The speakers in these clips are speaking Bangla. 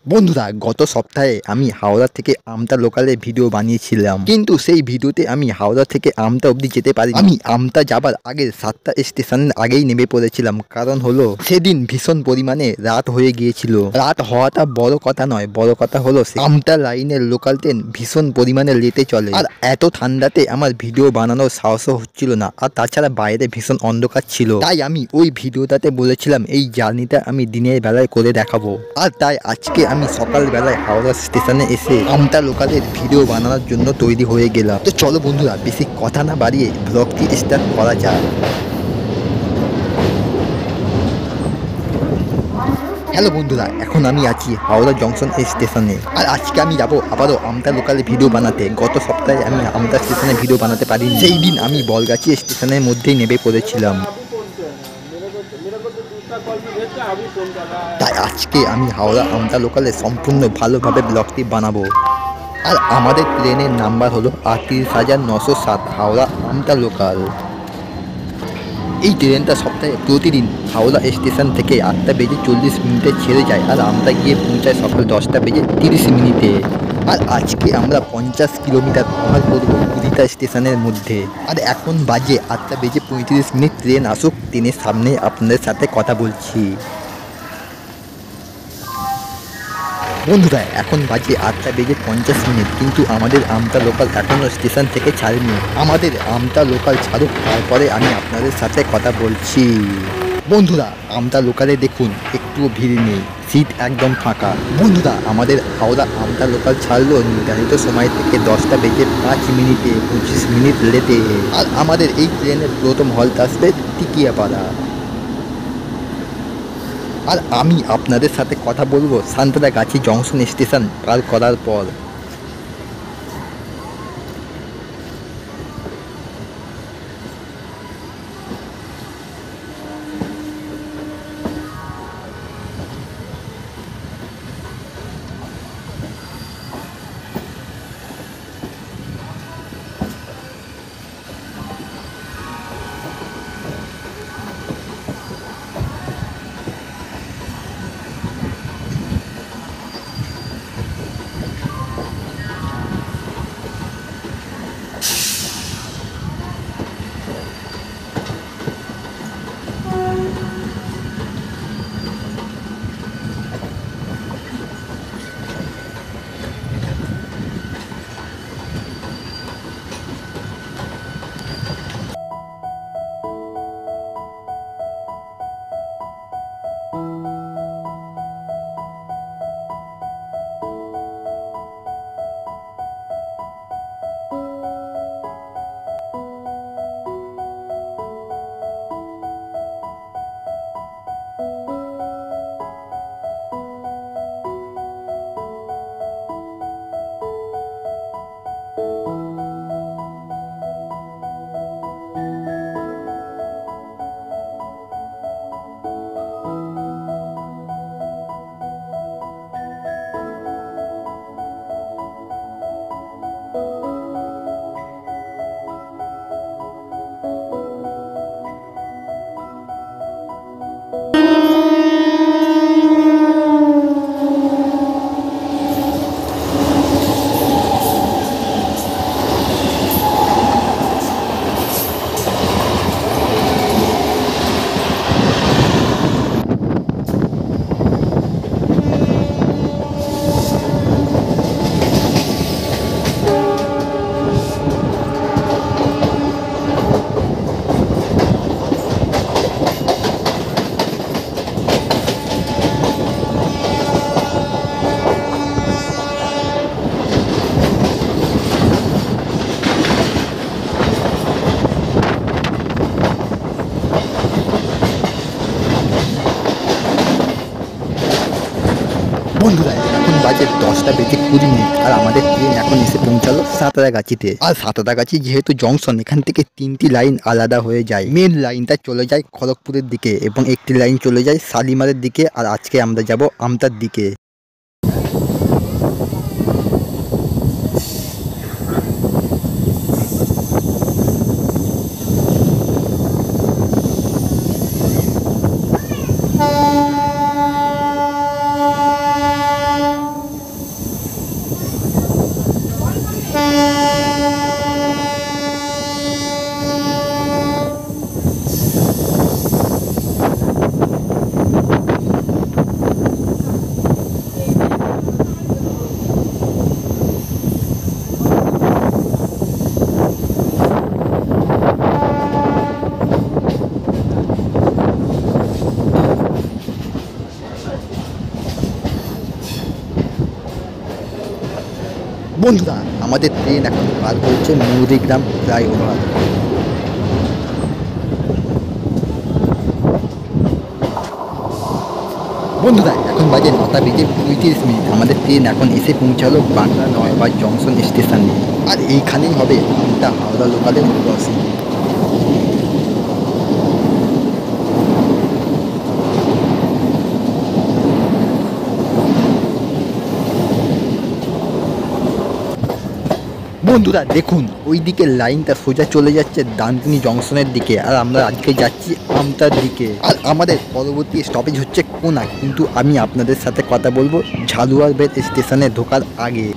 বন্ধুরা, গত সপ্তাহে আমি হাওড়া থেকে আমতা লোকালে ভিডিও বানিয়েছিলাম, কিন্তু সেই ভিডিওতে আমি হাওড়া থেকে আমতা অবধি যেতে পারি। আমি আমতা যাবার আগে 7টা স্টেশনের আগেই নেমে পড়েছিলাম। কারণ হলো সেদিন ভীষণ পরিমাণে রাত হয়ে গিয়েছিল। রাত হওয়াটা বড় কথা নয়, বড় কথা হলো আমতা লাইনের লোকাল ট্রেন ভীষণ পরিমাণে লেটে চলে। আর এত ঠান্ডাতে আমার ভিডিও বানানোর সাহসও হচ্ছিল না। আর তাছাড়া বাইরে ভীষণ অন্ধকার ছিল, তাই আমি ওই ভিডিওটাতে বলেছিলাম এই জার্নিটা আমি দিনের বেলায় করে দেখাবো। আর তাই আজকে আমি সকালবেলায় হাওড়া স্টেশনে এসে আমতা লোকালের ভিডিও বানানোর জন্য তৈরি হয়ে গেলাম। তো চলো বন্ধুরা, বেশি কথা না বাড়িয়ে ব্লগটি স্টার্ট করা যাক। হ্যালো বন্ধুরা, এখন আমি আছি হাওড়া জংশন স্টেশনে। আর আজকে আমি যাবো আবারও আমতা লোকালে ভিডিও বানাতে। গত সপ্তাহে আমি আমতা স্টেশনে ভিডিও বানাতে পারিনি, সেই দিন আমি বলগাছি স্টেশনের মধ্যেই নেমে পড়েছিলাম। তাই আজকে আমি হাওড়া আমতা লোকালে সম্পূর্ণ ভালোভাবে ব্লগটি বানাবো। আর আমাদের ট্রেনের নাম্বার হলো 38,907 হাওড়া আমতা লোকাল। এই ট্রেনটা সপ্তাহে প্রতিদিন হাওড়া স্টেশন থেকে 8:40 ছেড়ে যায়, আর আমরা গিয়ে পৌঁছায় সকাল 10:30 আর আজকে আমরা 50 কিলোমিটার কভার করবো 20টা স্টেশনের মধ্যে। আর এখন বাজে 8:35। ট্রেন আসুক, ট্রেনের সামনে আপনাদের সাথে কথা বলছি। বন্ধুরা, এখন বাজে 8:50, কিন্তু আমাদের আমতা লোকাল এখনও স্টেশন থেকে ছাড়েনি। আমাদের আমতা লোকাল ছাড়ুক, তারপরে আমি আপনাদের সাথে কথা বলছি। বন্ধুরা, আমতা লোকালে দেখুন একটুও ভিড় নেই, সিট একদম ফাঁকা। বন্ধুরা, আমাদের হাওড়া আমতা লোকাল ছাড়লো নির্ধারিত সময় থেকে 10:05, 25 মিনিট লেটে। আর আমাদের এই ট্রেনের প্রথম হল্ট আসবে টিকিয়াপাড়া। আর আমি আপনাদের সাথে কথা বলবো সাঁতরাগাছি জংশন স্টেশন পার করার পর। বন্ধুরা, এখন বাজে 10:20, আর আমাদের ট্রেন এখন এসে পৌঁছালো সাঁতরাগাছিতে। আর সাঁতরাগাছি যেহেতু জংশন, এখান থেকে 3টি লাইন আলাদা হয়ে যায়। মেন লাইনটা চলে যায় খড়গপুরের দিকে এবং একটি লাইন চলে যায় শালিমারের দিকে। আর আজকে আমরা যাব আমতার দিকে। বন্ধুরা আমাদের ট্রেন এখন পার করছে মৌরিগ্রাম ফ্লাইওভার। বন্ধুরা এখন বাজে 9:35। আমাদের ট্রেন এখন এসে পৌঁছালো বাংলা নয়বার জংশন স্টেশনে। আর এইখানেই হবে আমতা হাওড়া লোকালের ক্রসিং। বন্ধুরা দেখুন ওই দিকে লাইনটা সোজা চলে যাচ্ছে ডানকুনি জংশনের দিকে, আর আমরা আজকে যাচ্ছি আমতার দিকে। আর আমাদের পরবর্তী স্টপেজ হচ্ছে কোনা, কিন্তু আমি আপনাদের সাথে কথা বলবো ঝালুয়ারবেদ স্টেশনে ঢোকার আগে।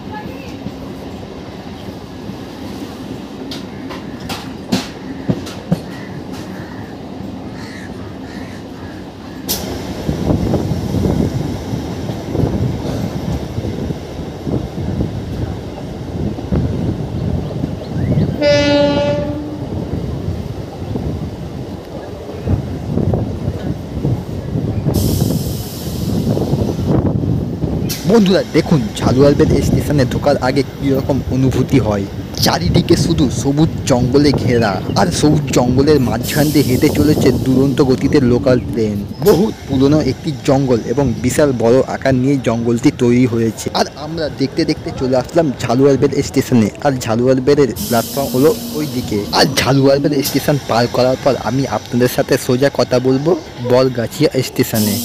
বন্ধুরা দেখুন ঝালুয়ারবেদ স্টেশনে ঢোকার আগে কীরকম অনুভূতি হয়। চারিদিকে শুধু সবুজ জঙ্গলে ঘেরা, আর সবুজ জঙ্গলের মাঝখান দিয়ে হেঁটে চলেছে দুরন্ত গতিতে লোকাল ট্রেন। বহু পুরনো একটি জঙ্গল এবং বিশাল বড় আকার নিয়ে জঙ্গলটি তৈরি হয়েছে। আর আমরা দেখতে দেখতে চলে আসলাম ঝালুয়ারবেদ স্টেশনে। আর ঝালুয়ারবেদের প্ল্যাটফর্ম হলো ওই দিকে। আর ঝালুয়ারবেদ স্টেশন পার করার পর আমি আপনাদের সাথে সোজা কথা বলবো বরগাছিয়া স্টেশনে।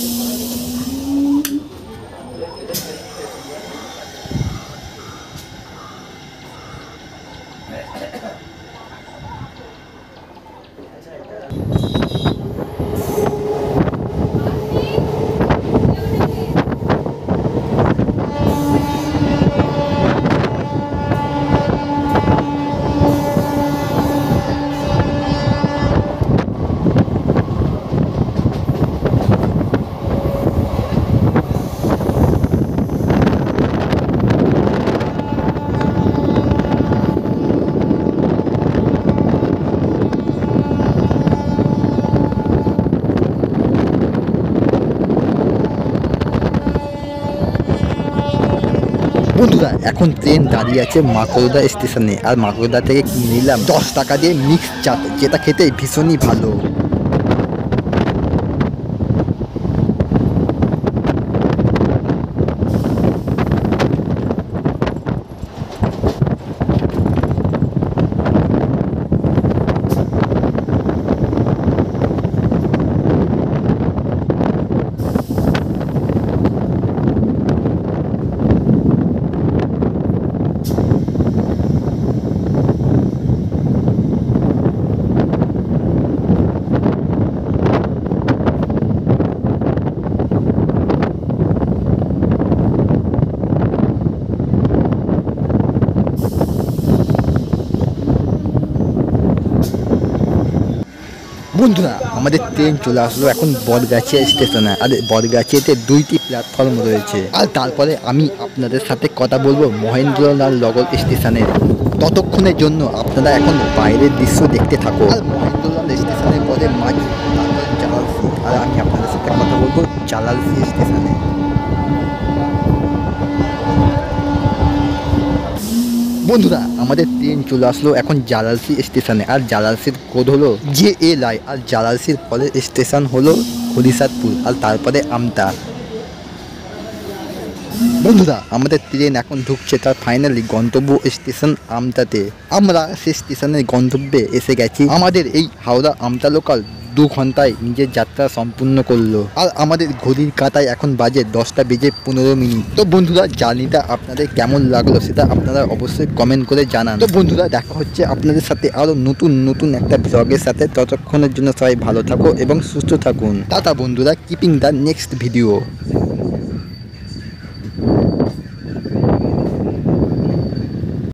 বন্ধুরা এখন ট্রেন দাঁড়িয়ে আছে মাকড়দা স্টেশনে। আর মাকড়দা থেকে কিনে নিলাম 10 টাকা দিয়ে মিক্স চাট, যেটা খেতে ভীষণই ভালো। বন্ধুরা আমাদের ট্রেন চলে আসলো এখন বরগাছিয়া স্টেশনে। আর বরগাছিয়াতে 2টি প্ল্যাটফর্ম রয়েছে। আর তারপরে আমি আপনাদের সাথে কথা বলবো মহেন্দ্রলাল লগল স্টেশনের। ততক্ষণের জন্য আপনারা এখন বাইরের দৃশ্য দেখতে থাকো। আর মহেন্দ্রলাল স্টেশনের পরে মাঝি, তারপরে জালালসি। আর আমি আপনাদের সাথে কথা বলবো জালালসি স্টেশনে। বন্ধুরা আমাদের ট্রেন চলে আসলো এখন জালালসি স্টেশনে। আর জালালসির কোড হলো JLI। আর জালালসির পরের স্টেশন হলো হরিসাদপুর, আর তারপরে আমতা। বন্ধুরা আমাদের ট্রেন এখন ঢুকছে তার ফাইনালি গন্তব্য স্টেশন আমতাতে। আমরা সেই স্টেশনের গন্তব্যে এসে গেছি। আমাদের এই হাওড়া আমতা লোকাল 2 ঘন্টায় নিজের যাত্রা সম্পূর্ণ করলো। আর আমাদের ঘড়ির কাঁটায় এখন বাজে 10:15। তো বন্ধুরা জার্নিটা আপনাদের কেমন লাগলো সেটা আপনারা অবশ্যই কমেন্ট করে জানান। তো বন্ধুরা দেখা হচ্ছে আপনাদের সাথে আরও নতুন একটা ব্লগের সাথে। ততক্ষণের জন্য সবাই ভালো থাকো এবং সুস্থ থাকুন। টাটা বন্ধুরা, কিপিং দ্য নেক্সট ভিডিও।